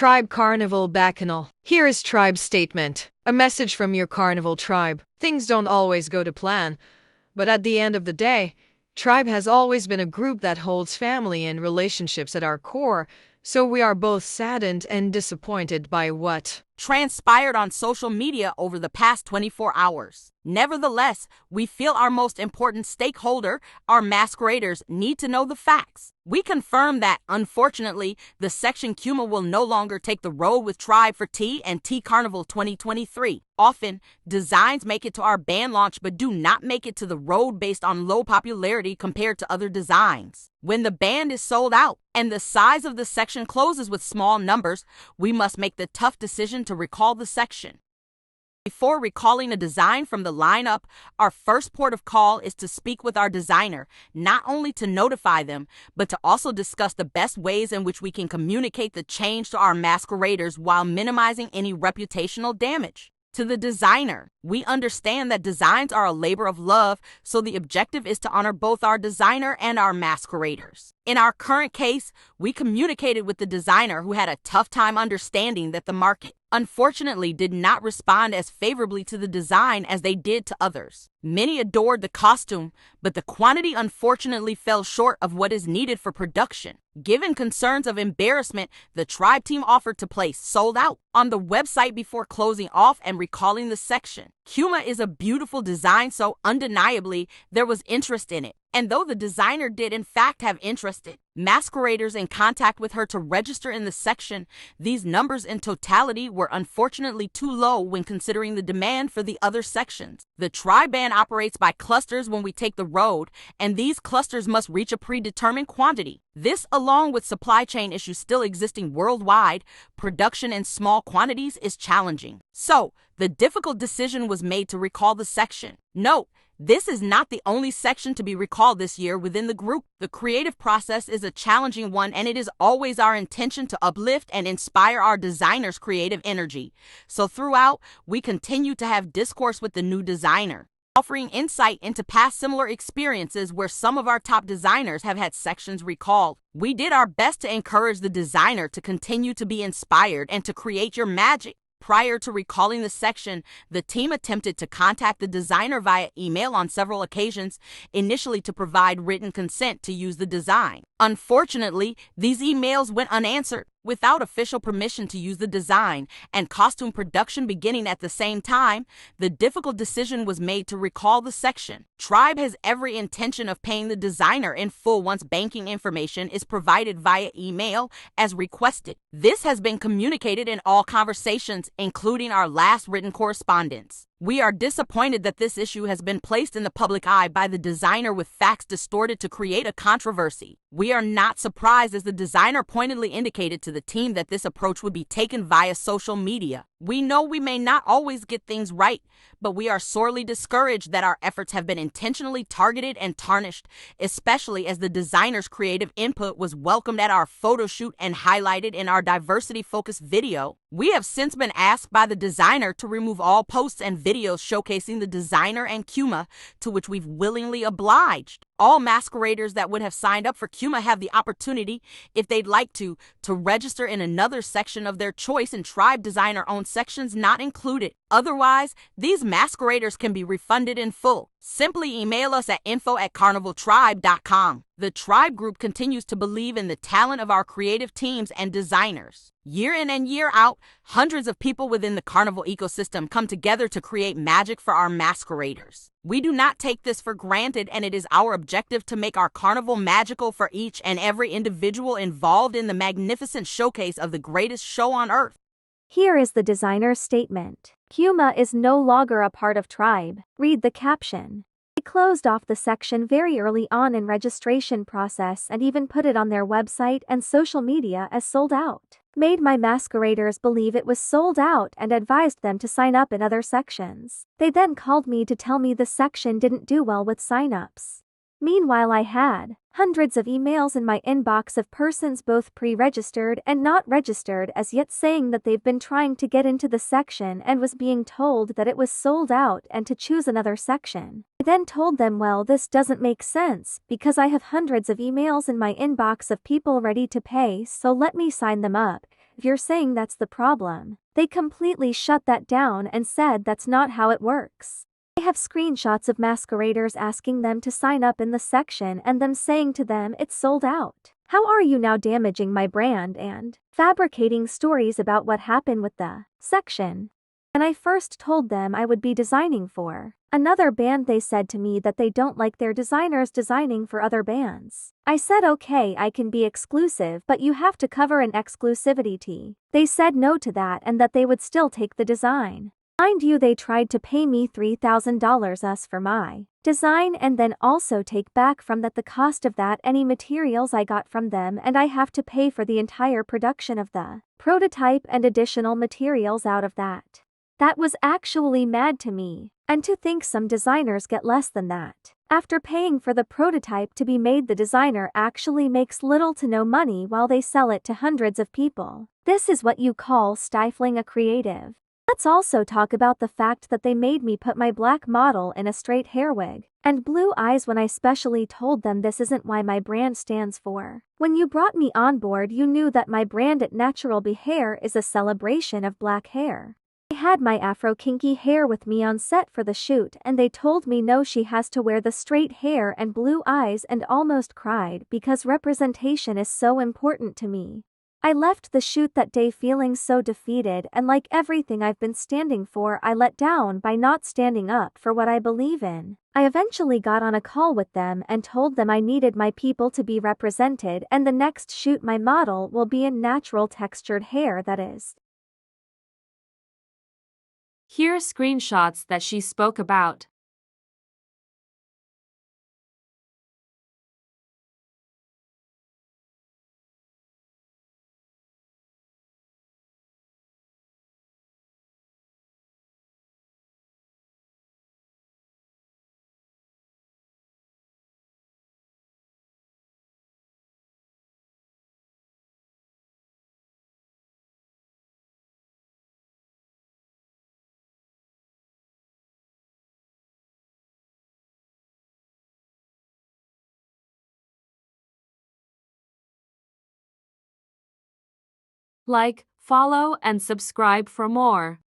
Tribe Carnival Bacchanal. Here is Tribe's statement. A message from your Carnival tribe. Things don't always go to plan, but at the end of the day, Tribe has always been a group that holds family and relationships at our core, so we are both saddened and disappointed by what transpired on social media over the past 24 hours. Nevertheless, we feel our most important stakeholder, our masqueraders, need to know the facts. We confirm that, unfortunately, the section Chuma will no longer take the road with Tribe for Tea and Tea Carnival 2023. Often, designs make it to our band launch but do not make it to the road based on low popularity compared to other designs. When the band is sold out and the size of the section closes with small numbers, we must make the tough decision to recall the section. Before recalling a design from the lineup, our first port of call is to speak with our designer, not only to notify them, but to also discuss the best ways in which we can communicate the change to our masqueraders while minimizing any reputational damage. To the designer, we understand that designs are a labor of love, so the objective is to honor both our designer and our masqueraders. In our current case, we communicated with the designer who had a tough time understanding that the market, unfortunately, did not respond as favorably to the design as they did to others. Many adored the costume, but the quantity unfortunately fell short of what is needed for production. Given concerns of embarrassment, the Tribe team offered to place sold out on the website before closing off and recalling the section. Chuma is a beautiful design, so undeniably there was interest in it. And though the designer did in fact have interest in masqueraders in contact with her to register in the section, these numbers in totality were unfortunately too low when considering the demand for the other sections. The Tribe band operates by clusters when we take the road, and these clusters must reach a predetermined quantity. This, along with supply chain issues still existing worldwide, production in small quantities is challenging. So, the difficult decision was made to recall the section. Note, this is not the only section to be recalled this year within the group. The creative process is a challenging one, and it is always our intention to uplift and inspire our designers' creative energy. So throughout, we continue to have discourse with the new designer, offering insight into past similar experiences where some of our top designers have had sections recalled. We did our best to encourage the designer to continue to be inspired and to create your magic. Prior to recalling the section, the team attempted to contact the designer via email on several occasions, initially to provide written consent to use the design. Unfortunately, these emails went unanswered. Without official permission to use the design and costume production beginning at the same time, the difficult decision was made to recall the section. Tribe has every intention of paying the designer in full once banking information is provided via email as requested. This has been communicated in all conversations, including our last written correspondence. We are disappointed that this issue has been placed in the public eye by the designer with facts distorted to create a controversy. We are not surprised, as the designer pointedly indicated to the team that this approach would be taken via social media. We know we may not always get things right, but we are sorely discouraged that our efforts have been intentionally targeted and tarnished, especially as the designer's creative input was welcomed at our photo shoot and highlighted in our diversity-focused video. We have since been asked by the designer to remove all posts and videos showcasing the designer and Chuma, to which we've willingly obliged. All masqueraders that would have signed up for Chuma have the opportunity, if they'd like to register in another section of their choice, and Tribe designer-owned sections not included. Otherwise, these masqueraders can be refunded in full. Simply email us at info@carnivaltribe.com. The Tribe group continues to believe in the talent of our creative teams and designers. Year in and year out, hundreds of people within the Carnival ecosystem come together to create magic for our masqueraders. We do not take this for granted, and it is our objective to make our carnival magical for each and every individual involved in the magnificent showcase of the greatest show on earth. Here is the designer's statement. Chuma is no longer a part of Tribe. Read the caption. They closed off the section very early on in registration process and even put it on their website and social media as sold out. Made my masqueraders believe it was sold out and advised them to sign up in other sections. They then called me to tell me the section didn't do well with signups. Meanwhile, I had hundreds of emails in my inbox of persons both pre-registered and not registered as yet saying that they've been trying to get into the section and was being told that it was sold out and to choose another section. I then told them, well, this doesn't make sense because I have hundreds of emails in my inbox of people ready to pay, so let me sign them up. If you're saying that's the problem, they completely shut that down and said that's not how it works. I have screenshots of masqueraders asking them to sign up in the section and them saying to them it's sold out. How are you now damaging my brand and fabricating stories about what happened with the section? And I first told them I would be designing for another band. They said to me that they don't like their designers designing for other bands. I said okay, I can be exclusive, but you have to cover an exclusivity. They said no to that and that they would still take the design. Mind you, they tried to pay me $3,000 US for my design and then also take back from that the cost of that any materials I got from them, and I have to pay for the entire production of the prototype and additional materials out of that. That was actually mad to me, and to think some designers get less than that. After paying for the prototype to be made, the designer actually makes little to no money while they sell it to hundreds of people. This is what you call stifling a creative. Let's also talk about the fact that they made me put my black model in a straight hair wig and blue eyes when I specially told them this isn't why my brand stands for. When you brought me on board, you knew that my brand at Natural Be Hair is a celebration of black hair. I had my afro kinky hair with me on set for the shoot and they told me no, she has to wear the straight hair and blue eyes, and almost cried because representation is so important to me. I left the shoot that day feeling so defeated, and like everything I've been standing for, I let down by not standing up for what I believe in. I eventually got on a call with them and told them I needed my people to be represented, and the next shoot my model will be in natural textured hair, that is. Here are screenshots that she spoke about. Like, follow, and subscribe for more.